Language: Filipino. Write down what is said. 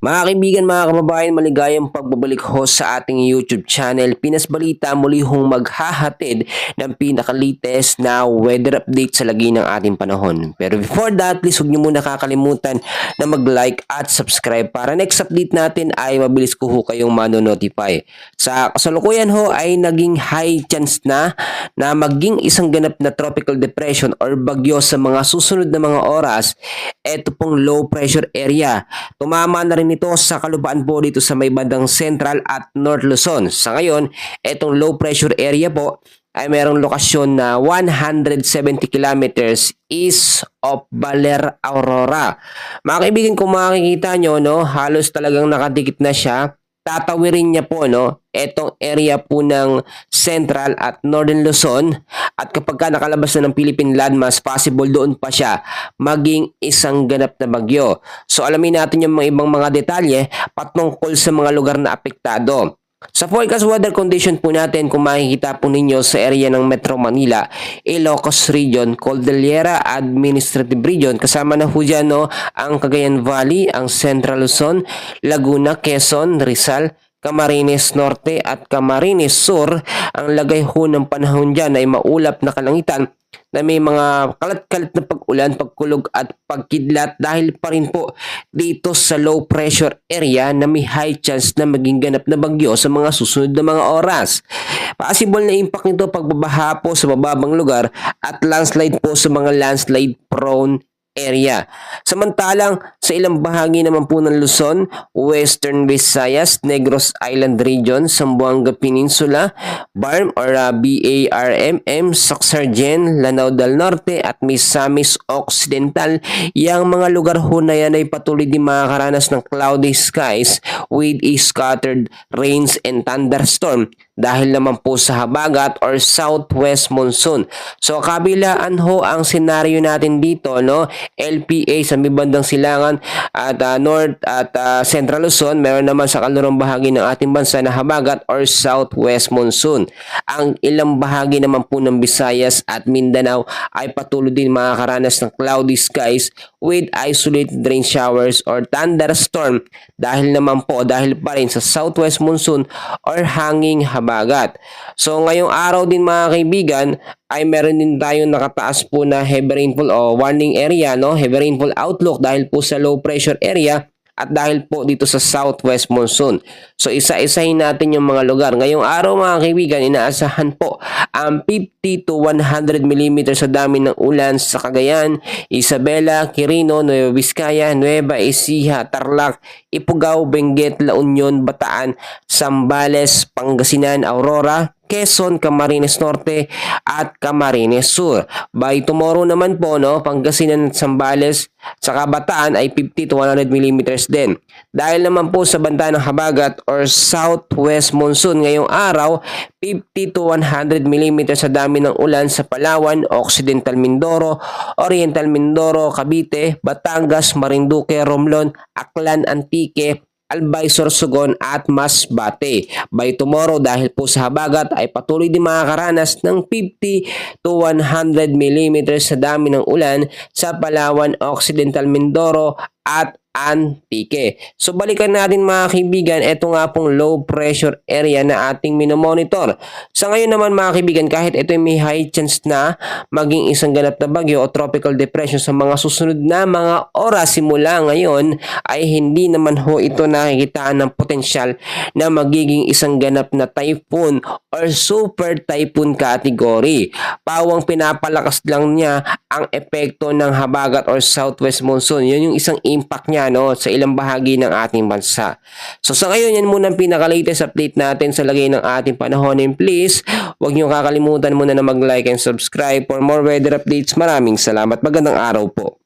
Mga kaibigan, mga kababayan, maligayang pagbabalik ho sa ating YouTube channel. Pinas Balita muli hong maghahatid ng pinaka-latest na weather update sa lagi ng ating panahon. Pero before that, please huwag niyo muna kakalimutan na mag-like at subscribe para next update natin ay mabilis ko ho kayong mano-notify. Sa kasalukuyan ho ay naging high chance na maging isang ganap na tropical depression or bagyo sa mga susunod na mga oras. Ito pong low pressure area. Tumama na rin ito sa kalupaan po dito sa may bandang Central at North Luzon. Sa ngayon, itong low pressure area po ay mayroong lokasyon na 170 kilometers east of Baler, Aurora. Mga kaibigan, kung makikita nyo, no, halos talagang nakadikit na siya. Tatawirin niya po etong area po ng Central at Northern Luzon, at kapag ka nakalabas na ng Philippine landmass, possible doon pa siya maging isang ganap na bagyo. So alamin natin yung mga ibang mga detalye patungkol sa mga lugar na apektado. Sa forecast weather condition po natin, kung makikita po ninyo sa area ng Metro Manila, Ilocos Region, Cordillera Administrative Region, kasama na po dyan ang Cagayan Valley, ang Central Luzon, Laguna, Quezon, Rizal, Camarines Norte at Camarines Sur. Ang lagay ho ng panahon dyan ay maulap na kalangitan na may mga kalat-kalat na pag-ulan, pagkulog at pagkidlat dahil pa rin po dito sa low pressure area na may high chance na maging ganap na bagyo sa mga susunod na mga oras. Possible na impact nito pagbabaha po sa mababang lugar at landslide po sa mga landslide prone area. Samantalang sa ilang bahagi naman po ng Luzon, Western Visayas, Negros Island Region, Zamboanga Peninsula, BARM or BARMM, Soxargen, Lanao del Norte at Misamis Occidental, yang mga lugar ho na yan ay patuloy din makakaranas ng cloudy skies with a scattered rains and thunderstorm dahil naman po sa habagat or southwest monsoon. So kabilaan ho ang senaryo natin dito, LPA sa may bandang silangan at North at Central Luzon, meron naman sa kalurang bahagi ng ating bansa na habagat or southwest monsoon. Ang ilang bahagi naman po ng Visayas at Mindanao ay patuloy din makakaranas ng cloudy skies with isolated rain showers or thunderstorm dahil pa rin sa southwest monsoon or hanging habagat. So ngayong araw din mga kaibigan ay meron din tayong nakataas po na heavy rainfall o warning area, heavy rainfall outlook dahil po sa low pressure area at dahil po dito sa southwest monsoon. So isa-isahin natin yung mga lugar. Ngayong araw mga kaibigan, inaasahan po ang 50 to 100 mm sa dami ng ulan sa Cagayan, Isabela, Quirino, Nueva Vizcaya, Nueva Ecija, Tarlac, Ifugao, Benguet, La Union, Bataan, Zambales, Pangasinan, Aurora, Quezon, Camarines Norte at Camarines Sur. By tomorrow naman po, Pangasinan at Zambales sa Bataan ay 50 to 100 mm din. Dahil naman po sa banda ng habagat or southwest monsoon ngayong araw, 50 to 100 mm sa dami ng ulan sa Palawan, Occidental Mindoro, Oriental Mindoro, Cavite, Batangas, Marinduque, Romblon, Aklan, Antique, Albay, Sorsogon at Masbate. By tomorrow, dahil po sa habagat ay patuloy din makakaranas ng 50 to 100 mm sa dami ng ulan sa Palawan, Occidental Mindoro at Antique. So balikan natin mga kaibigan, ito nga pong low pressure area na ating minomonitor. Sa ngayon naman mga kaibigan, kahit ito may high chance na maging isang ganap na bagyo o tropical depression sa mga susunod na mga oras simula ngayon, ay hindi naman ho ito nakikitaan ng potensyal na magiging isang ganap na typhoon or super typhoon category. Pawang pinapalakas lang niya ang epekto ng habagat or southwest monsoon. Yun yung isang impact niya sa ilang bahagi ng ating bansa. So sa ngayon, yan muna ang pinaka-latest update natin sa lagay ng ating panahon. And please, huwag niyo kakalimutan muna na mag-like and subscribe for more weather updates. Maraming salamat. Magandang araw po.